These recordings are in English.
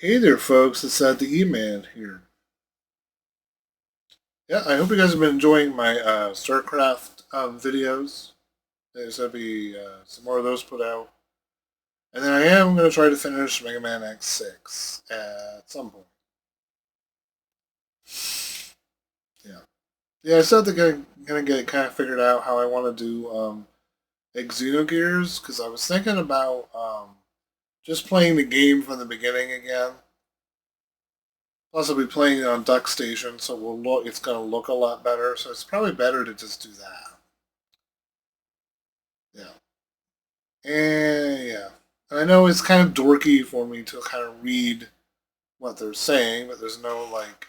Hey there, folks. It's the E-Man here. Yeah, I hope you guys have been enjoying my StarCraft videos. There's going to be some more of those put out. And then I am going to try to finish Mega Man X6 at some point. Yeah. Yeah, I still think I'm going to get kind of figured out how I want to do like Xenogears, because I was thinking about just playing the game from the beginning again. Plus, I'll be playing it on Duck Station, so it's going to look a lot better. So it's probably better to just do that. Yeah. And yeah. And I know it's kind of dorky for me to kind of read what they're saying, but there's no like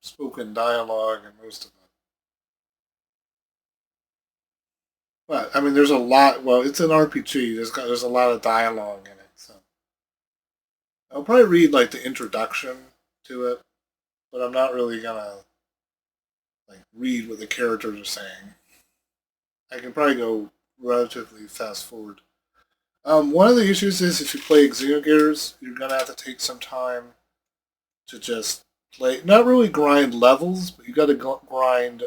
spoken dialogue in most of it. But I mean, there's a lot. Well, it's an RPG. There's a lot of dialogue in it, so I'll probably read like the introduction to it, but I'm not really gonna like read what the characters are saying. I can probably go relatively fast forward. One of the issues is if you play Xenogears, you're gonna have to take some time to just play, not really grind levels, but you got to grind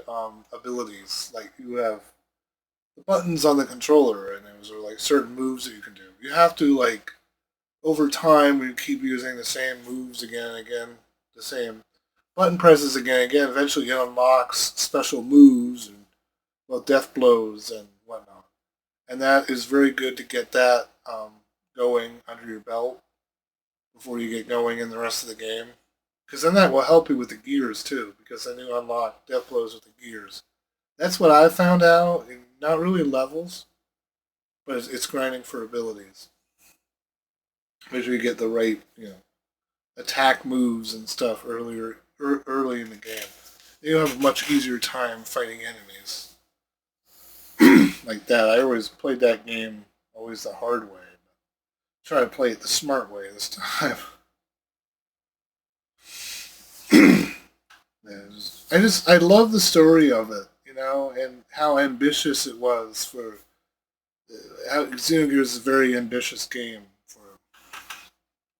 abilities. Like you have the buttons on the controller, and those are like certain moves that you can do. You have to like over time when you keep using the same moves again and again, the same button presses again and again. Eventually, it unlocks special moves and well, death blows and whatnot. And that is very good to get that going under your belt before you get going in the rest of the game. Because then that will help you with the gears too, because then you unlock death blows with the gears. That's what I found out. Not really levels, but it's grinding for abilities. Make sure you get the right, attack moves and stuff early in the game. You have a much easier time fighting enemies like that. I always played that game always the hard way. Try to play it the smart way this time. I love the story of it, and how ambitious it was for how Xenogears is a very ambitious game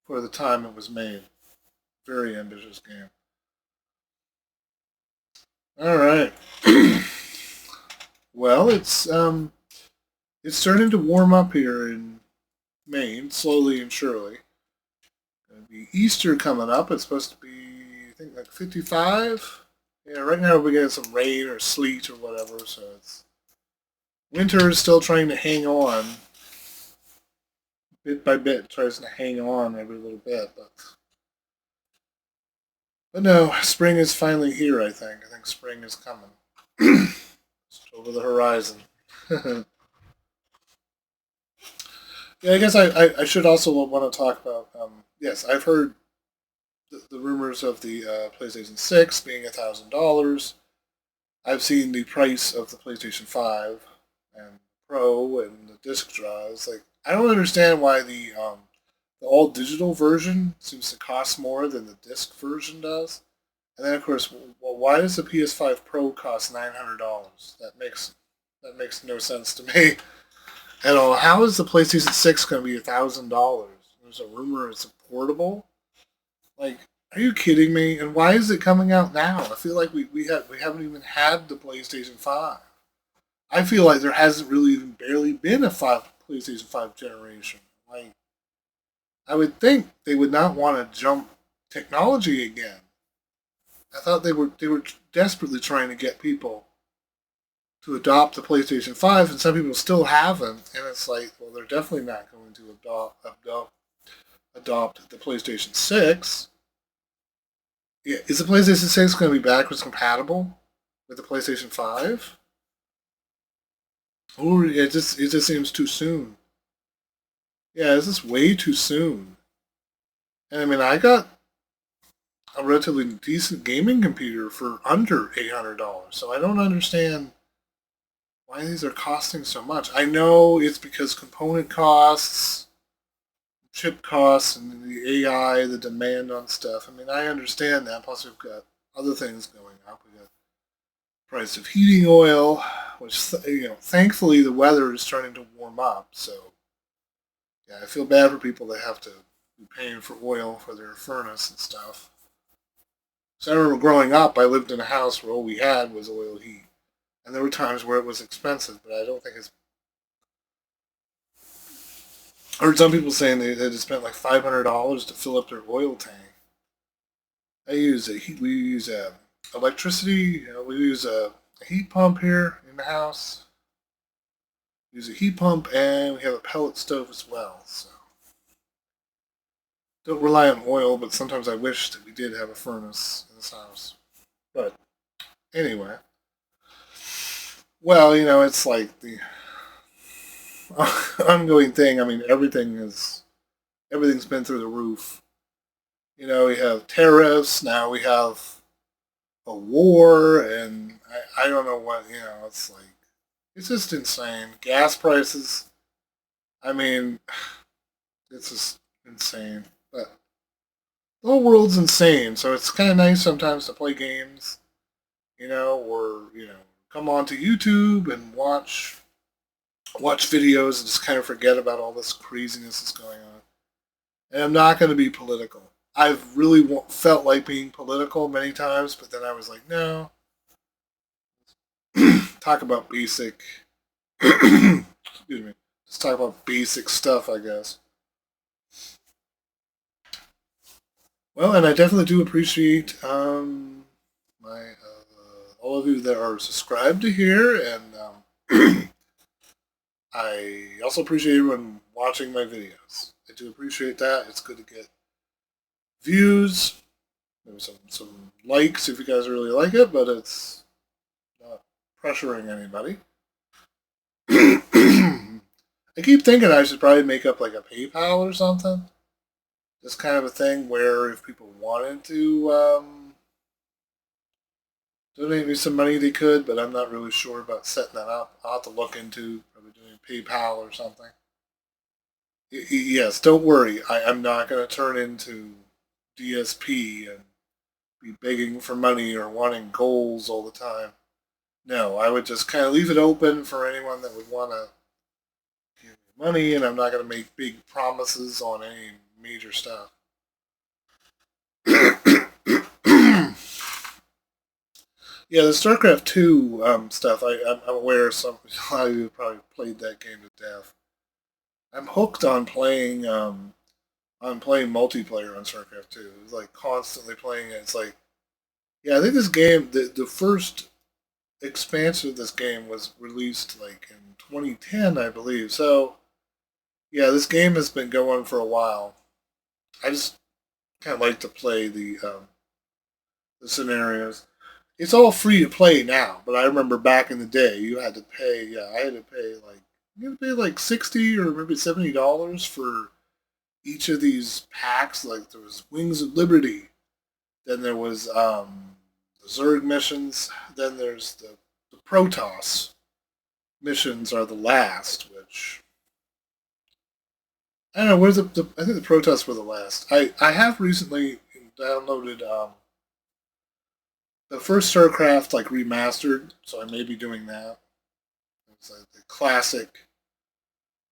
for the time it was made. Very ambitious game. All right. Well, it's starting to warm up here in Maine, slowly and surely. Gonna be Easter coming up. It's supposed to be, I think, like 55. Yeah, right now we're getting some rain or sleet or whatever, so it's winter is still trying to hang on bit by bit, tries to hang on every little bit, but no, spring is finally here. I think spring is coming. It's over the horizon. Yeah, I guess I should also want to talk about. Yes, I've heard the rumors of the PlayStation 6 being $1,000. I've seen the price of the PlayStation 5 and Pro and the disc drives. Like, I don't understand why the all digital version seems to cost more than the disc version does. And then, of course, well, why does the PS5 Pro cost $900? That makes no sense to me at all. How is the PlayStation 6 going to be $1,000? There's a rumor it's portable. Like, are you kidding me? And why is it coming out now? I feel like we haven't even had the PlayStation 5. I feel like there hasn't really even barely been a PlayStation 5 generation. Like, I would think they would not want to jump technology again. I thought they were desperately trying to get people to adopt the PlayStation 5, and some people still haven't. And it's like, well, they're definitely not going to adopt the PlayStation 6. Yeah, is the PlayStation 6 going to be backwards compatible with the PlayStation 5? Or it just seems too soon. Yeah, it's just way too soon. And I mean, I got a relatively decent gaming computer for under $800, so I don't understand why these are costing so much. I know it's because component costs, chip costs, and the AI, the demand on stuff. I mean, I understand that. Plus, we've got other things going up. We got price of heating oil, which thankfully the weather is starting to warm up. So yeah, I feel bad for people that have to be paying for oil for their furnace and stuff. So I remember growing up, I lived in a house where all we had was oil heat, and there were times where it was expensive, but I don't think it's. I heard some people saying they had spent like $500 to fill up their oil tank. I use a heat. We use electricity. We use a heat pump here in the house. We use a heat pump, and we have a pellet stove as well. So don't rely on oil, but sometimes I wish that we did have a furnace in this house. But anyway, well, it's like the ongoing thing. I mean, everything's been through the roof. We have tariffs now. We have a war, and I don't know what. It's like it's just insane. Gas prices. I mean, it's just insane. But the whole world's insane. So it's kind of nice sometimes to play games. Or come onto YouTube and watch videos and just kind of forget about all this craziness that's going on. And I'm not going to be political. I've really felt like being political many times, but then I was like, no. Talk about basic. Excuse me. Just talk about basic stuff, I guess. Well, and I definitely do appreciate my all of you that are subscribed to here, and I also appreciate everyone watching my videos. I do appreciate that. It's good to get views, maybe some likes if you guys really like it, but it's not pressuring anybody. I keep thinking I should probably make up like a PayPal or something. Just kind of a thing where if people wanted to donate me some money, they could, but I'm not really sure about setting that up. I'll have to look into probably doing PayPal or something. Yes, don't worry. I'm not going to turn into DSP and be begging for money or wanting goals all the time. No, I would just kind of leave it open for anyone that would want to give me money, and I'm not going to make big promises on any major stuff. Yeah, the StarCraft 2 stuff, I'm aware a lot of you probably played that game to death. I'm hooked on playing multiplayer on StarCraft 2. It's like constantly playing it. It's like, yeah, I think this game, the first expansion of this game was released like in 2010, I believe. So, yeah, this game has been going for a while. I just kind of like to play the scenarios. It's all free to play now, but I remember back in the day, you had to pay. Yeah, I had to pay like you had to pay like 60 or maybe $70 for each of these packs. Like there was Wings of Liberty, then there was the Zerg missions, then there's the Protoss missions are the last, which I don't know. Where's I think the Protoss were the last. I have recently downloaded the first StarCraft like remastered, so I may be doing that. It's like the classic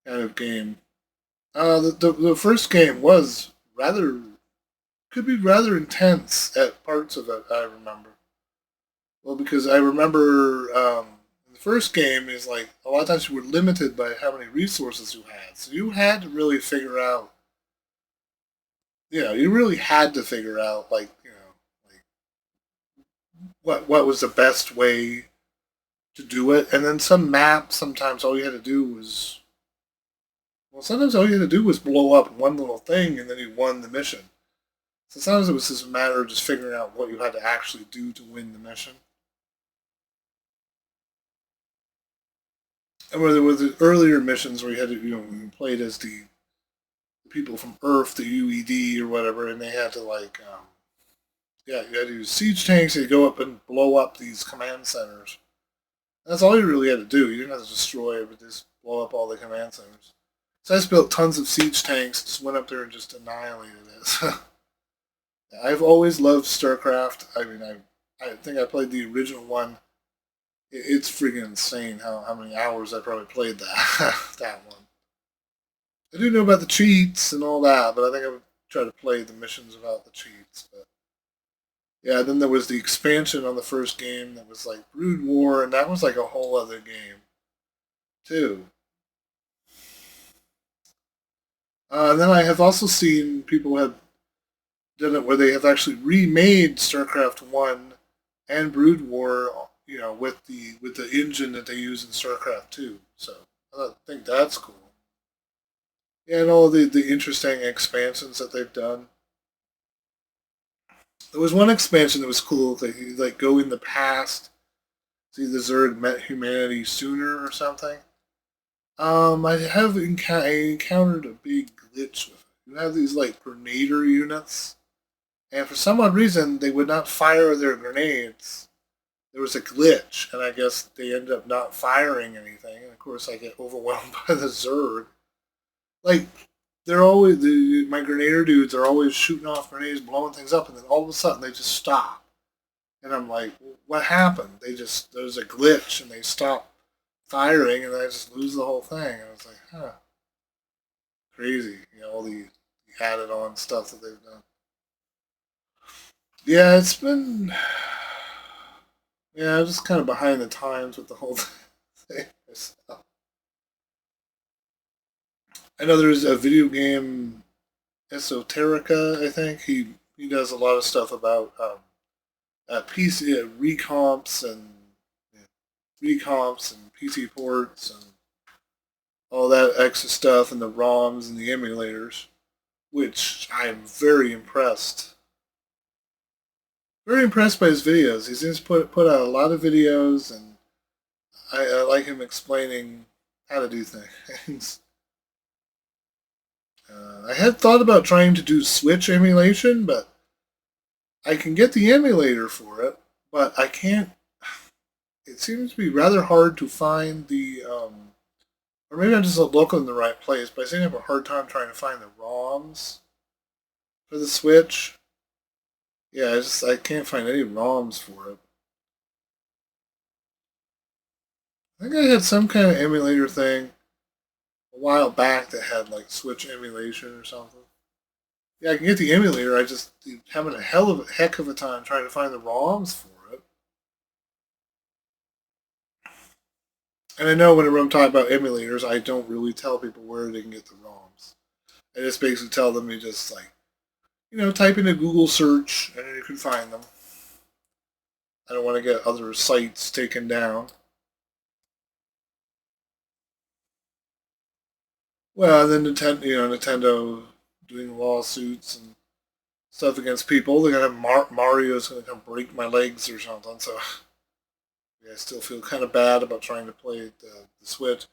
kind of game. The first game was rather could be rather intense at parts of it. I remember. Well, because I remember the first game is like a lot of times you were limited by how many resources you had, so you had to really figure out. You really had to figure out like like what was the best way to do it, and then some maps sometimes all you had to do was sometimes all you had to do was blow up one little thing and then you won the mission. So sometimes it was just a matter of just figuring out what you had to actually do to win the mission. And where there were the earlier missions where you had to, you played as the people from Earth, the UED or whatever, and they had to like, yeah, you had to use siege tanks to go up and blow up these command centers. That's all you really had to do. You didn't have to destroy it, but just blow up all the command centers. So I just built tons of siege tanks, just went up there and just annihilated it. I've always loved StarCraft. I mean, I think I played the original one. It's freaking insane how many hours I probably played that that one. I do know about the cheats and all that, but I think try to play the missions without the cheats. But yeah, then there was the expansion on the first game that was like Brood War, and that was like a whole other game too. And then I have also seen people have done it where they have actually remade StarCraft One and Brood War, with the engine that they use in StarCraft Two. So I think that's cool. Yeah, and all the interesting expansions that they've done. There was one expansion that was cool. That you like go in the past, see the Zerg met humanity sooner or something. I encountered a big glitch with it. You have these like grenader units, and for some odd reason they would not fire their grenades. There was a glitch, and I guess they ended up not firing anything. And of course, I get overwhelmed by the Zerg. Like my Grenadier dudes are always shooting off grenades, blowing things up, and then all of a sudden they just stop. And I'm like, what happened? There's a glitch, and they stop firing, and I just lose the whole thing. And I was like, huh, crazy. All the added on stuff that they've done. Yeah, it's been, yeah, I'm just kind of behind the times with the whole thing. I know there's a video game Esoterica. I think he does a lot of stuff about PC recomps and yeah, recomps and PC ports and all that extra stuff and the ROMs and the emulators, which I'm very impressed by his videos. He's just put out a lot of videos, and I like him explaining how to do things. I had thought about trying to do Switch emulation, but I can get the emulator for it, but I can't. It seems to be rather hard to find or maybe I'm just not looking in the right place, but I seem to have a hard time trying to find the ROMs for the Switch. Yeah, I can't find any ROMs for it. I think I had some kind of emulator thing a while back that had like Switch emulation or something. Yeah, I can get the emulator. I just having a heck of a time trying to find the ROMs for it. And I know whenever I'm talking about emulators, I don't really tell people where they can get the ROMs. I just basically tell them you just like type in a Google search and you can find them. I don't want to get other sites taken down. Well, then Nintendo doing lawsuits and stuff against people. They're gonna have Mario's gonna come break my legs or something. So yeah, I still feel kind of bad about trying to play the Switch.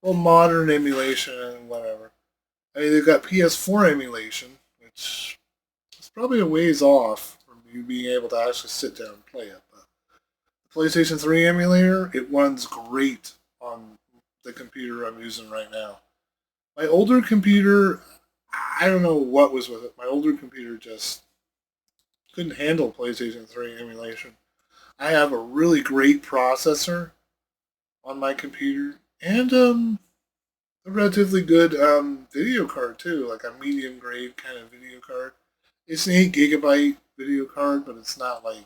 Well, modern emulation and whatever. I mean, they've got PS4 emulation, which is probably a ways off from you being able to actually sit down and play it. But the PlayStation 3 emulator, it runs great on the computer I'm using right now. My older computer, I don't know what was with it. My older computer just couldn't handle PlayStation 3 emulation. I have a really great processor on my computer and a relatively good video card too, like a medium grade kind of video card. It's an 8 gigabyte video card, but it's not like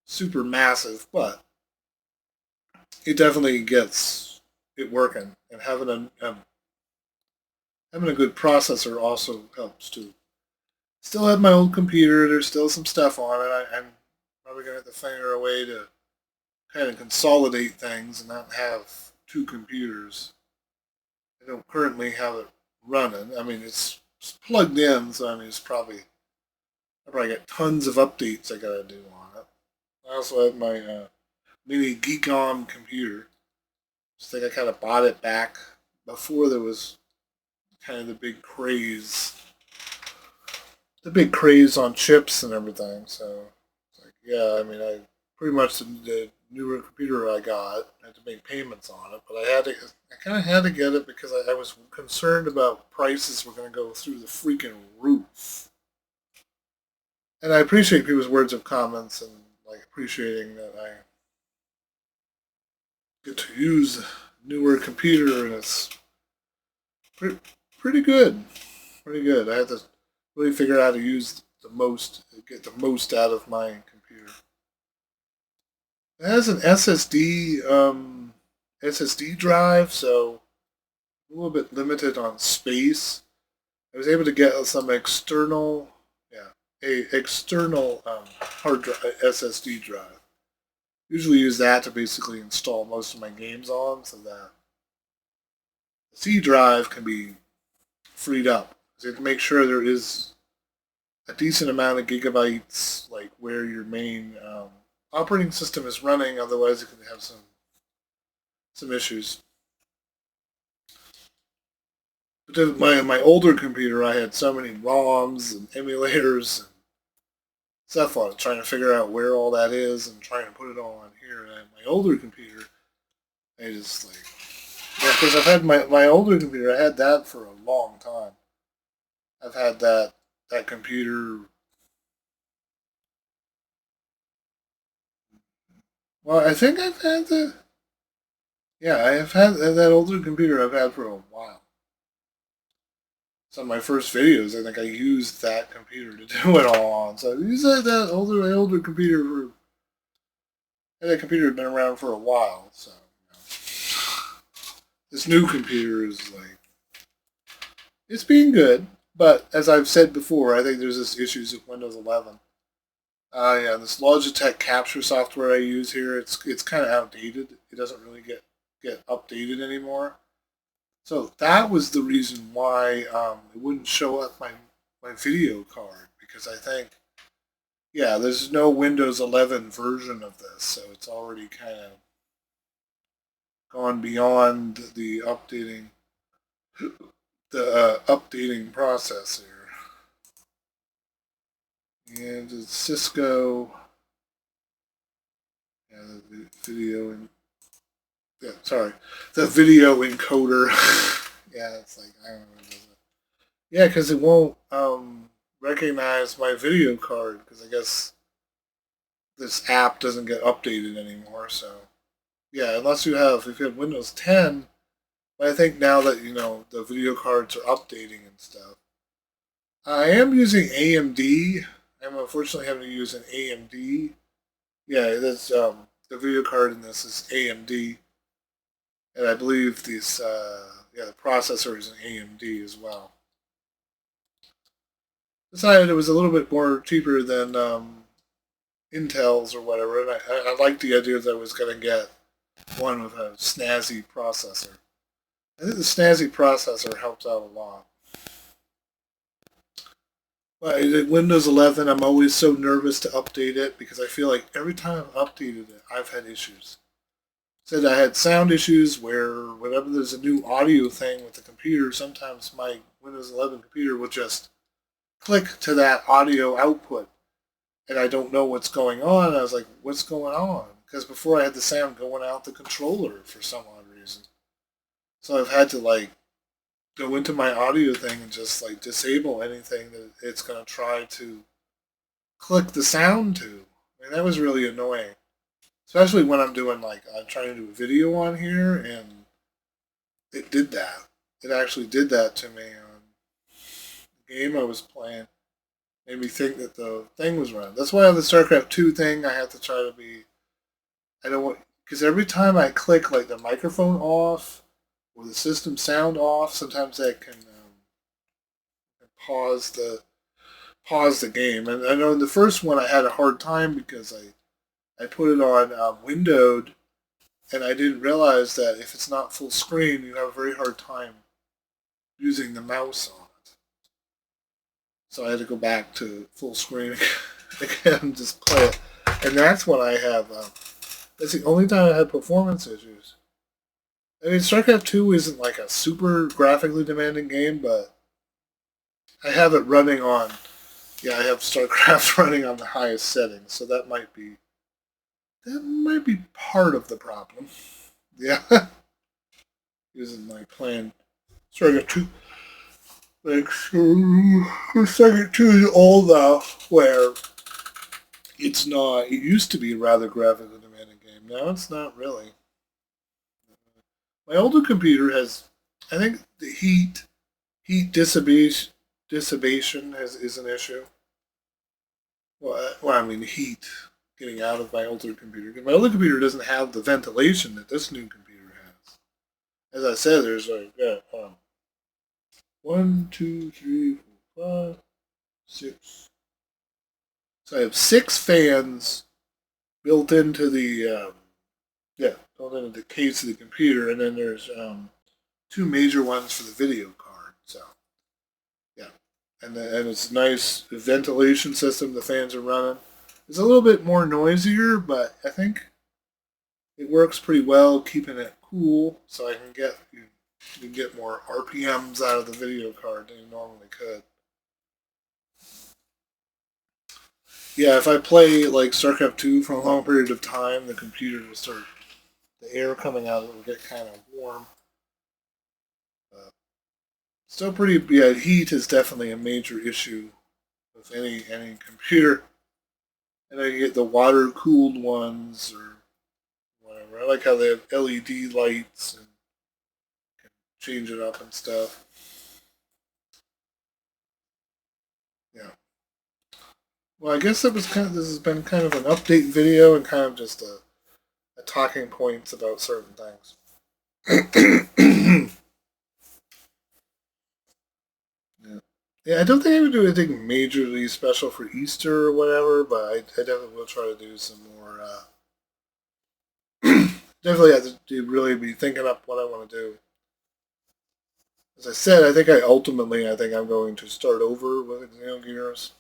super massive, but it definitely gets it working. And having a good processor also helps too. Still have my old computer. There's still some stuff on it. I'm probably gonna have to figure a way to kind of consolidate things and not have two computers. I don't currently have it running. I mean, it's plugged in, so I mean, I probably got tons of updates I gotta do on it. I also have my mini Geekom computer. Just think I kind of bought it back before there was kind of the big craze on chips and everything. So, like, yeah, I mean, I pretty much the newer computer I got I had to make payments on it, but I kind of had to get it because I was concerned about prices were going to go through the freaking roof. And I appreciate people's words of comments and like appreciating that I get to use a newer computer and it's pretty, pretty good. Pretty good. I had to really figure out how to use the most, get the most out of my computer. It has an SSD drive, so a little bit limited on space. I was able to get some external, yeah, a external hard drive, SSD drive. Usually use that to basically install most of my games on, so that the C drive can be freed up. So you have to make sure there is a decent amount of gigabytes, like where your main operating system is running. Otherwise, it can have some issues. But my older computer, I had so many ROMs and emulators and stuff on it, trying to figure out where all that is and trying to put it all on here. And my older computer, I just like, yeah, because I've had my older computer, I had that for a long time. I've had that computer. Well, I think I've had the yeah, I have had that older computer. I've had for a while. Some of my first videos, I think I used that computer to do it all on. So I used that my older computer for. And that computer had been around for a while, so this new computer is like it's being good, but as I've said before, I think there's this issues with Windows 11. Yeah, this Logitech capture software I use here, it's kind of outdated. It doesn't really get updated anymore. So that was the reason why it wouldn't show up my video card because I think yeah, there's no Windows 11 version of this, so it's already kind of gone beyond the updating process here. And it's Cisco, yeah, the video and yeah, sorry, the video encoder. Yeah, it's like I don't know. What it does. Yeah, because it won't recognize my video card because I guess this app doesn't get updated anymore. So yeah, unless if you have Windows 10, but I think now that the video cards are updating and stuff, I am using AMD. I'm unfortunately having to use an AMD. Yeah, that's the video card in this is AMD, and I believe the processor is an AMD as well. Decided it was a little bit more cheaper than Intel's or whatever, and I liked the idea that I was going to get one with a snazzy processor. I think the snazzy processor helps out a lot. But Windows 11, I'm always so nervous to update it because I feel like every time I've updated it, I've had issues. Said I had sound issues where whenever there's a new audio thing with the computer, sometimes my Windows 11 computer will just click to that audio output, and I don't know what's going on. I was like, "What's going on?" Because before I had the sound going out the controller for some odd reason. So I've had to like go into my audio thing and just like disable anything that it's gonna try to click the sound to. I mean, that was really annoying, especially when I'm trying to do a video on here, and it did that. It actually did that to me on the game I was playing. Made me think that the thing was running. That's why on the StarCraft 2 thing, I have to try to be. I don't want because every time I click like the microphone off or the system sound off, sometimes that can pause the game. And I know in the first one I had a hard time because I put it on windowed, and I didn't realize that if it's not full screen, you have a very hard time using the mouse on it. So I had to go back to full screen again and just play it. And that's when I have. That's the only time I had performance issues. I mean, StarCraft 2 isn't like a super graphically demanding game, but I have it running on. Yeah, I have StarCraft running on the highest settings, so that might be part of the problem. Yeah, using my plan. StarCraft 2. Like, StarCraft 2 is old now, where it's not. It used to be a rather graphically demanding game. Now it's not really. My older computer has, I think, the heat dissipation dissipation is an issue. Well, I mean heat getting out of my older computer. 'Cause my older computer doesn't have the ventilation that this new computer has. As I said, there's like one, two, three, four, five, six. So I have 6 fans built into the built into the case of the computer, and then there's 2 major ones for the video card. So yeah, and it's a nice ventilation system. The fans are running. It's a little bit more noisier, but I think it works pretty well, keeping it cool, so I can you can get more RPMs out of the video card than you normally could. Yeah, if I play like StarCraft 2 for a long period of time, the computer will start, the air coming out of it will get kind of warm. Uh, Still pretty, yeah, heat is definitely a major issue with any computer. And I get the water cooled ones or whatever. I like how they have LED lights and can change it up and stuff. Yeah. Well, I guess this has been kind of an update video and kind of just a talking points about certain things. Yeah. Yeah, I don't think I would do anything majorly special for Easter or whatever, but I definitely will try to do some more. Definitely have to really be thinking up what I want to do. As I said, I think I'm going to start over with Xenogears.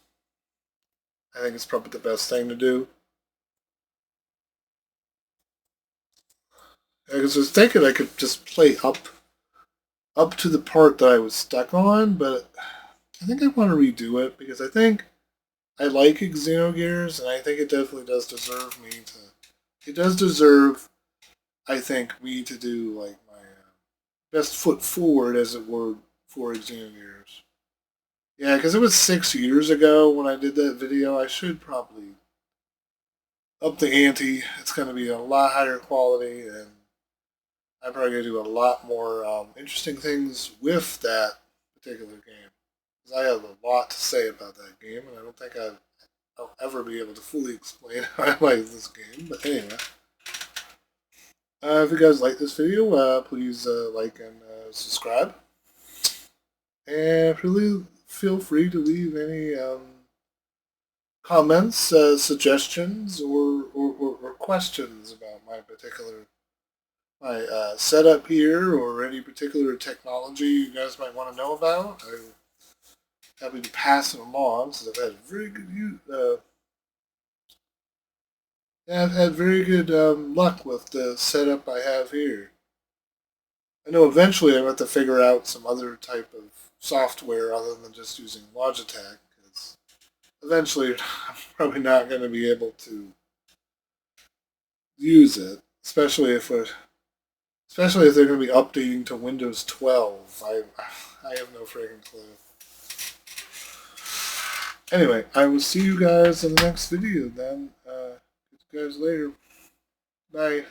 I think it's probably the best thing to do. Because I was thinking I could just play up to the part that I was stuck on, but I think I want to redo it because I think I like Xenogears, and I think it definitely does deserve me to. It does deserve, I think, me to do like my best foot forward, as it were, for Xenogears. Yeah, because it was 6 years ago when I did that video. I should probably up the ante. It's going to be a lot higher quality, and I'm probably going to do a lot more interesting things with that particular game. Because I have a lot to say about that game, and I don't think I'll ever be able to fully explain how I like this game. But anyway, if you guys like this video, please like and subscribe. And really feel free to leave any comments, suggestions, or questions about my setup here, or any particular technology you guys might want to know about. I'm happy to pass it along, since I've had very good I've had very good luck with the setup I have here. I know eventually I'm going to have to figure out some other type of software other than just using Logitech, because eventually I'm probably not going to be able to use it, especially if they're going to be updating to Windows 12. I have no freaking clue. Anyway, I will see you guys in the next video then. See you guys later. Bye.